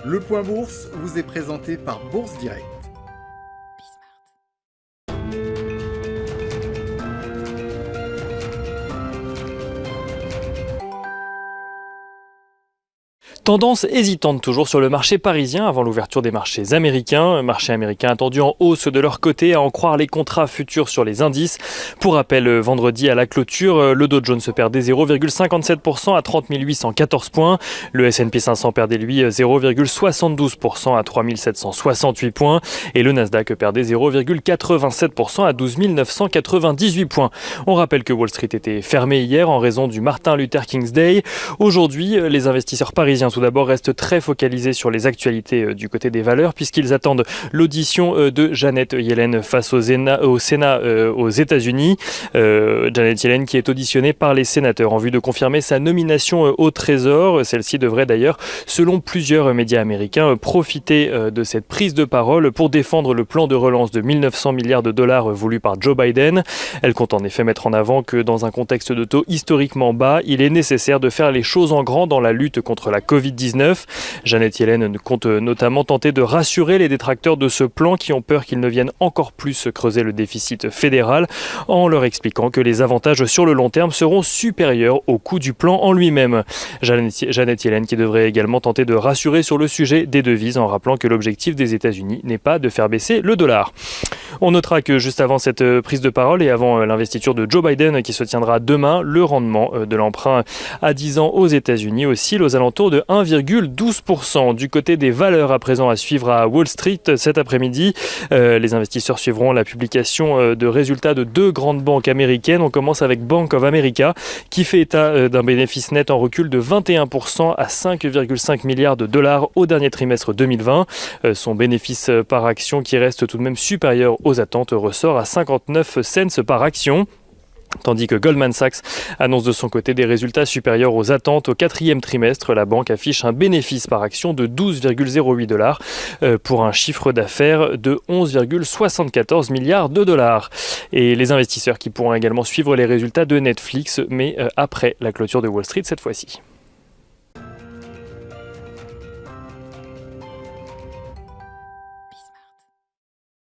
Le Point Bourse vous est présenté par Bourse Direct. Tendance hésitante toujours sur le marché parisien avant l'ouverture des marchés américains. Marché américain attendu en hausse de leur côté, à en croire les contrats futurs sur les indices. Pour rappel, vendredi à la clôture, le Dow Jones perdait 0,57% à 30 814 points. Le S&P 500 perdait lui 0,72% à 3 768 points. Et le Nasdaq perdait 0,87% à 12 998 points. On rappelle que Wall Street était fermé hier en raison du Martin Luther King's Day. Aujourd'hui, les investisseurs parisiens tout d'abord restent très focalisés sur les actualités du côté des valeurs puisqu'ils attendent l'audition de Janet Yellen face au Sénat aux États-Unis. Janet Yellen qui est auditionnée par les sénateurs en vue de confirmer sa nomination au Trésor. Celle-ci devrait d'ailleurs, selon plusieurs médias américains, profiter de cette prise de parole pour défendre le plan de relance de 1 900 milliards de dollars voulu par Joe Biden. Elle compte en effet mettre en avant que dans un contexte de taux historiquement bas, il est nécessaire de faire les choses en grand dans la lutte contre la Covid-19. Janet Yellen compte notamment tenter de rassurer les détracteurs de ce plan qui ont peur qu'il ne vienne encore plus creuser le déficit fédéral en leur expliquant que les avantages sur le long terme seront supérieurs au coût du plan en lui-même. Janet Yellen qui devrait également tenter de rassurer sur le sujet des devises en rappelant que l'objectif des États-Unis n'est pas de faire baisser le dollar. On notera que juste avant cette prise de parole et avant l'investiture de Joe Biden qui se tiendra demain, le rendement de l'emprunt à 10 ans aux États-Unis oscille aux alentours de 1,12%. Du côté des valeurs à présent à suivre à Wall Street cet après-midi, les investisseurs suivront la publication de résultats de deux grandes banques américaines. On commence avec Bank of America qui fait état d'un bénéfice net en recul de 21% à 5,5 milliards de dollars au dernier trimestre 2020. Son bénéfice par action qui reste tout de même supérieur aux attentes ressort à 59 cents par action. Tandis que Goldman Sachs annonce de son côté des résultats supérieurs aux attentes au quatrième trimestre. La banque affiche un bénéfice par action de 12,08 dollars pour un chiffre d'affaires de 11,74 milliards de dollars. Et les investisseurs qui pourront également suivre les résultats de Netflix, mais après la clôture de Wall Street cette fois-ci.